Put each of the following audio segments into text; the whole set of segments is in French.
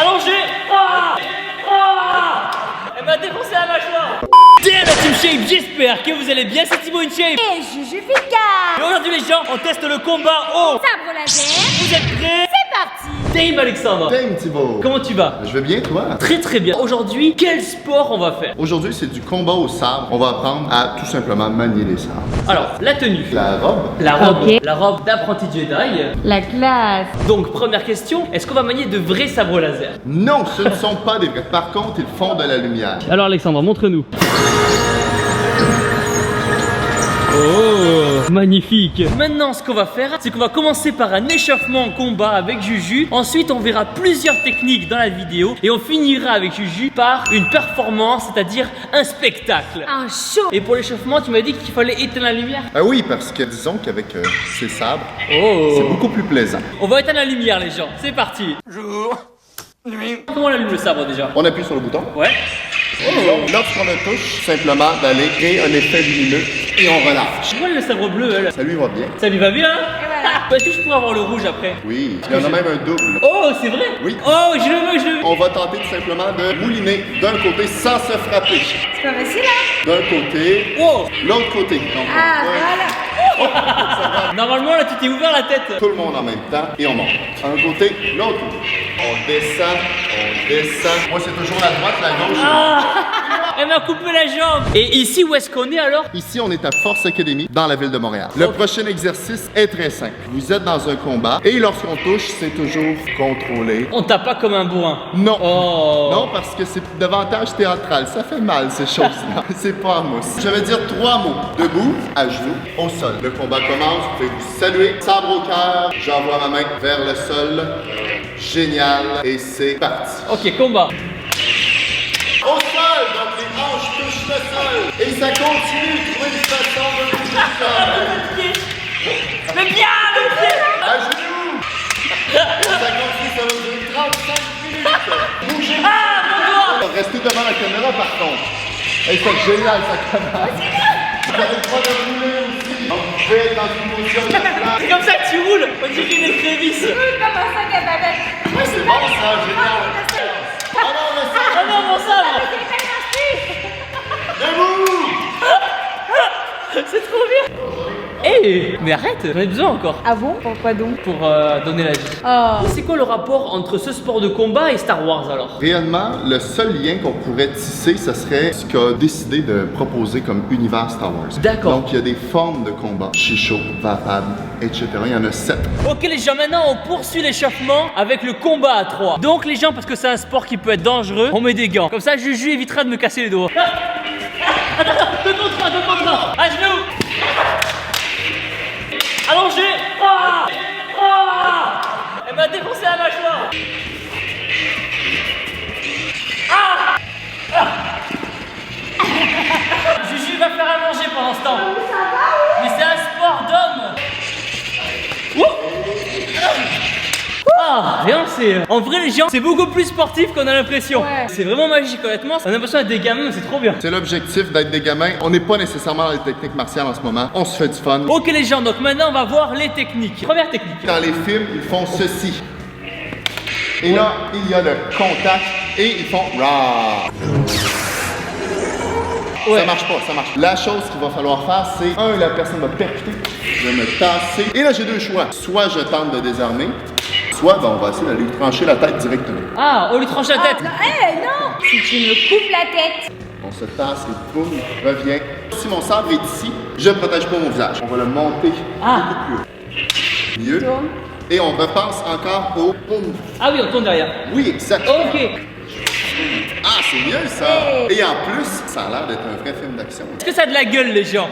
Allongé. Elle m'a défoncé la mâchoire. Tiens la Team Shape, j'espère que vous allez bien, c'est Thibaut InShape. Et Juju Fika. Et aujourd'hui les gens, on teste le combat au Sabre laser. Vous êtes prêts? C'est parti. Dame Alexandre. Dame Thibaut. Comment tu vas? Je vais bien, toi? Très très bien. Aujourd'hui, quel sport on va faire? Aujourd'hui, c'est du combat au sabre. On va apprendre à tout simplement manier les sabres. Alors, la tenue. La robe. La robe. Ok. La robe d'apprenti Jedi. La classe. Donc, première question, est-ce qu'on va manier de vrais sabres laser? Non, ce ne sont pas des vrais. Par contre, ils font de la lumière. Alors Alexandre, montre-nous. Oh, magnifique. Maintenant, ce qu'on va faire, c'est qu'on va commencer par un échauffement en combat avec Juju. Ensuite, on verra plusieurs techniques dans la vidéo. Et on finira avec Juju par une performance, c'est-à-dire un spectacle. Un show. Et pour l'échauffement, tu m'as dit qu'il fallait éteindre la lumière. Ah oui, parce que disons qu'avec ces sabres, c'est Oh. beaucoup plus plaisant. On va éteindre la lumière, les gens. C'est parti. Jour, nuit. Comment on allume le sabre déjà? On appuie sur le bouton. Ouais. Lorsqu'on le touche, simplement d'aller créer un effet lumineux et on relâche. Je vois le sabre bleu, elle. Ça lui va bien. Ça lui va bien? Et voilà. Est-ce que je pourrais avoir le rouge après? Oui, il y en a même un double. Oh, c'est vrai? Oui. Oh, je le veux, je le veux. On va tenter tout simplement de mouliner d'un côté sans se frapper. C'est pas facile, hein? D'un côté, Oh. l'autre côté. Donc, Ah, on va voilà. Normalement, là, tu t'es ouvert la tête. tout le monde en même temps et on monte. Un côté, l'autre côté. On descend, on descend. Moi, c'est toujours la droite, la gauche. Elle m'a coupé la jambe. Et ici, où est-ce qu'on est alors? Ici, on est à Force Academy, dans la ville de Montréal. Le prochain exercice est très simple. Vous êtes dans un combat et lorsqu'on touche, c'est toujours contrôlé. On tape pas comme un bourrin. Non. Oh. Non, parce que c'est davantage théâtral. Ça fait mal, ces choses-là. C'est pas en mousse. Je vais dire 3 mots. Debout, à genoux, au sol. Le combat commence. Vous pouvez vous saluer. Sabre au cœur. J'envoie ma main vers le sol. Génial. Et c'est parti. Ok, combat. Au sol, donc les hanches touchent le sol. Et ça continue. Trouvez une façon de toucher le sol. Le bien, le pied. À genoux. Ça continue, ça va durer 35 minutes. Bougez. Restez devant la caméra par contre. Et c'est génial, ça commence. Vous avez le droit de rouler aussi. Donc, vous pouvez être dans une position de place. C'est comme ça que tu roules. On dirait une écrevisse. Comme un sac à babette. Oui, c'est bon ça, génial. Oh non, mais ça. Oh non, mon sabre. Debout. C'est trop bien. Eh, mais arrête, j'en ai besoin encore. Ah bon? Pourquoi donc? Pour donner la vie. Oh. C'est quoi le rapport entre ce sport de combat et Star Wars alors? Réellement, le seul lien qu'on pourrait tisser, ce serait ce qu'a décidé de proposer comme univers Star Wars. D'accord. Donc, il y a des formes de combat. Shisho, Vapab, etc. Il y en a 7. Ok les gens, maintenant on poursuit l'échauffement avec le combat à 3. Donc les gens, parce que c'est un sport qui peut être dangereux, on met des gants. Comme ça Juju évitera de me casser les doigts. Attends, 2 contre 1, 2 contre 1. À genoux. Allongé. Elle m'a défoncé la mâchoire. Juju va faire à manger pendant ce temps. Mais c'est un sport d'homme. Ah, rien, c'est. En vrai, les gens, c'est beaucoup plus sportif qu'on a l'impression. Ouais. C'est vraiment magique, honnêtement. On a l'impression d'être des gamins, c'est trop bien. C'est l'objectif d'être des gamins. On n'est pas nécessairement dans les techniques martiales en ce moment. On se fait du fun. Ok, les gens, donc maintenant, on va voir les techniques. Première technique. Dans les films, ils font ceci. Et là, il y a le contact et ils font rah. Ouais. Ça marche pas, ça marche. La chose qu'il va falloir faire, c'est la personne va percuter, je vais me tasser. Et là, j'ai 2 choix. Soit je tente de désarmer, soit on va essayer d'aller lui trancher la tête directement. Ah, on lui tranche la Ah, tête. non, non! Si tu me coupes la tête. On se tasse et boum, revient. Si mon sabre est ici, je ne protège pas mon visage. On va le monter beaucoup plus haut. Mieux. Tourne. Et on repasse encore au boum. Ah oui, on tourne derrière. Oui, exactement. Ok. Ah, c'est mieux ça! Hey. Et en plus, ça a l'air d'être un vrai film d'action. Est-ce que ça a de la gueule, les gens?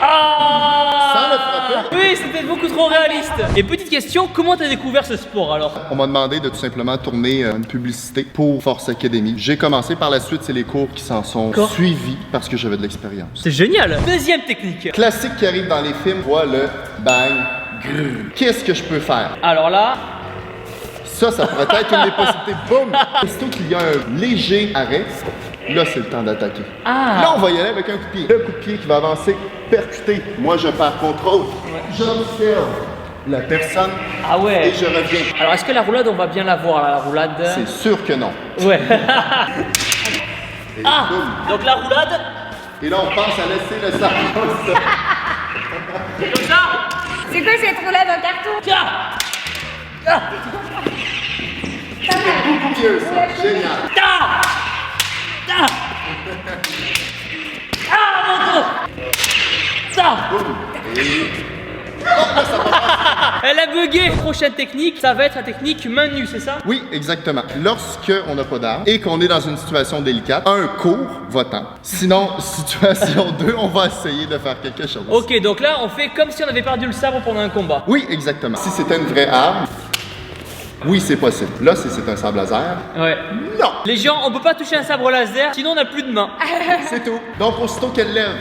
Ah! Sans le frapper. Oui, c'était beaucoup trop réaliste. Et petite question, comment t'as découvert ce sport alors? On m'a demandé de tout simplement tourner une publicité pour Force Academy. J'ai commencé par la suite, c'est les cours qui s'en sont D'accord. suivis parce que j'avais de l'expérience. C'est génial. Deuxième technique. Classique qui arrive dans les films, voit le bang, grrr. Qu'est-ce que je peux faire? Alors là, Ça pourrait être une des possibilités. Boum! Aussitôt qu'il y a un léger arrêt, là, c'est le temps d'attaquer. Ah. Là, on va y aller avec un coup de pied. Le coup de pied qui va avancer, percuter. Moi, je perds contrôle. J'observe. la personne Ah ouais. et je reviens. Alors est-ce que la roulade on va bien la voir là, la roulade? C'est sûr que non. Ouais. Et Ah, boum. donc la roulade, Et là, on pense à laisser le sac comme ça. c'est comme ça. C'est quoi cette roulade en carton? Tiens. Ah, Beaucoup mieux, ça. Génial. ah, ah. Ah, mon dos. Ça. Boum. Et... Oh, là, ça va pas. Elle a bugué. Prochaine technique, ça va être la technique main nue, c'est ça? Oui, exactement. Lorsqu'on n'a pas d'arme et qu'on est dans une situation délicate, un court va-t'en. Sinon, situation 2, on va essayer de faire quelque chose. Ok, donc là on fait comme si on avait perdu le sabre pendant un combat. Oui, exactement. Si c'était une vraie arme, oui, c'est possible. Là, si c'est un sabre laser, Ouais. non, Les gens, on peut pas toucher un sabre laser, sinon on n'a plus de main. c'est tout. Donc, aussitôt qu'elle lève,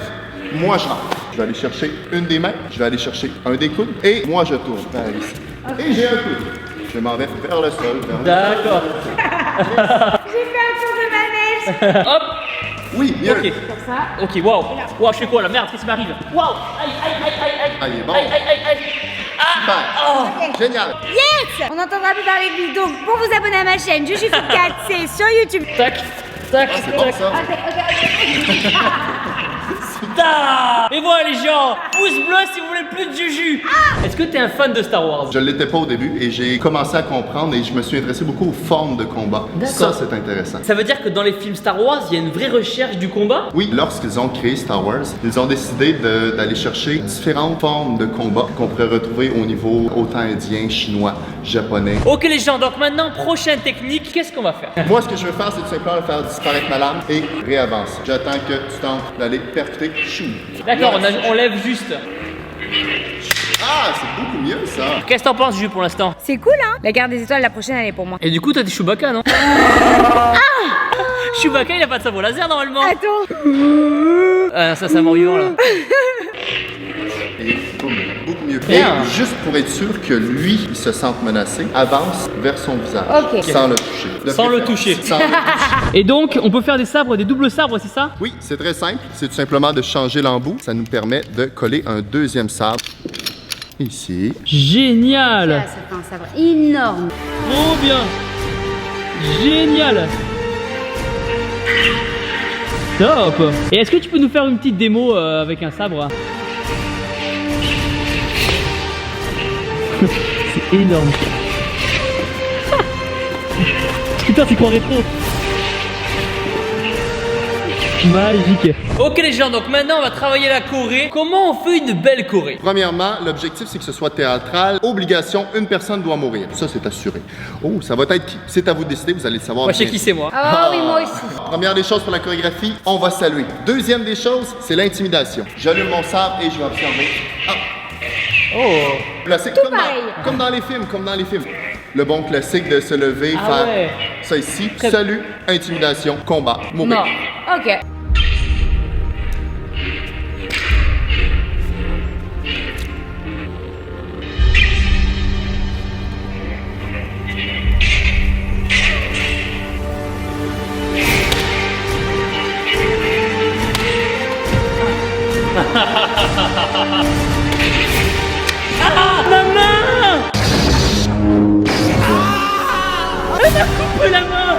moi, je rentre. Je vais aller chercher une des mains, je vais aller chercher un des coudes et moi, je tourne vers ici. Et j'ai un coude. Je m'en vais vers le sol. D'accord. J'ai fait un tour de manège. Hop. Oui, mieux. Ok. Comme ça. Ok, waouh. Waouh, je fais quoi là? Merde, qu'est-ce qui m'arrive? Waouh. Aïe, aïe, aïe, aïe, aïe. Ah, il est bon. Aïe, aïe, aïe, aïe. Ah. Super. Oh. Génial. Yes! On n'entendra plus parler de lui. Donc, pour vous abonner à ma chaîne, Juju Foot 4, c'est sur YouTube. Tac, tac, Ah, c'est bon, tac. ça. Ok. Ta. Et voilà les gens, pouce bleu si vous voulez plus de Juju. Est-ce que t'es un fan de Star Wars? Je ne l'étais pas au début et j'ai commencé à comprendre et je me suis intéressé beaucoup aux formes de combat. Ça, D'accord. c'est intéressant. Ça veut dire que dans les films Star Wars, il y a une vraie recherche du combat? Oui, lorsqu'ils ont créé Star Wars, ils ont décidé d'aller chercher différentes formes de combat qu'on pourrait retrouver au niveau autant indien, chinois, japonais. Ok les gens, donc maintenant, prochaine technique, qu'est-ce qu'on va faire? Moi, ce que je veux faire, c'est tout simplement faire disparaître ma lame et réavancer. J'attends que tu tentes d'aller percuter. Chou. D'accord, Yes. on lève juste. Ah, c'est beaucoup mieux, ça. Qu'est-ce que t'en penses Juju pour l'instant? C'est cool, hein? La guerre des étoiles, la prochaine, elle est pour moi. Et du coup, t'as des Chewbacca, non? Chewbacca, il a pas de sabre laser normalement. Attends. Ah, ça, c'est un mort-vivant là. Et boum, beaucoup mieux. Bien. Et juste pour être sûr que lui, il se sente menacé, avance vers son visage. Ok. Sans le toucher. De Sans le préférence. toucher. Sans le toucher. Et donc, on peut faire des sabres, des doubles sabres, c'est ça? Oui, c'est très simple. C'est tout simplement de changer l'embout. Ça nous permet de coller un deuxième sabre. Ici. Génial! Ça fait un sabre énorme. Trop bien! Génial! Top! Et est-ce que tu peux nous faire une petite démo avec un sabre? C'est énorme! Putain, c'est quoi rétro? Magique! Ok les gens, donc maintenant on va travailler la choré. Comment on fait une belle choré? Premièrement, l'objectif, c'est que ce soit théâtral. Obligation, une personne doit mourir. Ça, c'est assuré. Oh, ça va être qui? C'est à vous de décider, vous allez le savoir. Moi je sais bien qui sûr. c'est moi. Ah oui, moi aussi. Première des choses pour la chorégraphie, on va saluer. Deuxième des choses, c'est l'intimidation. J'allume mon sabre et je vais observer. Ah, Oh! classique, Tout comme pareil. comme dans les films, comme dans les films. Le bon classique de se lever, Ah faire ouais. ça ici. Très- Salut, intimidation, combat, mourir. Mort. Ok. Ah, ma main! Elle m'a coupé la main!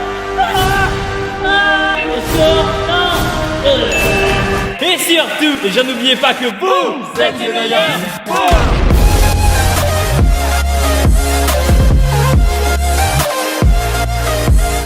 Au sort, non! Et surtout, les gens n'oubliez pas que vous, c'est les meilleurs!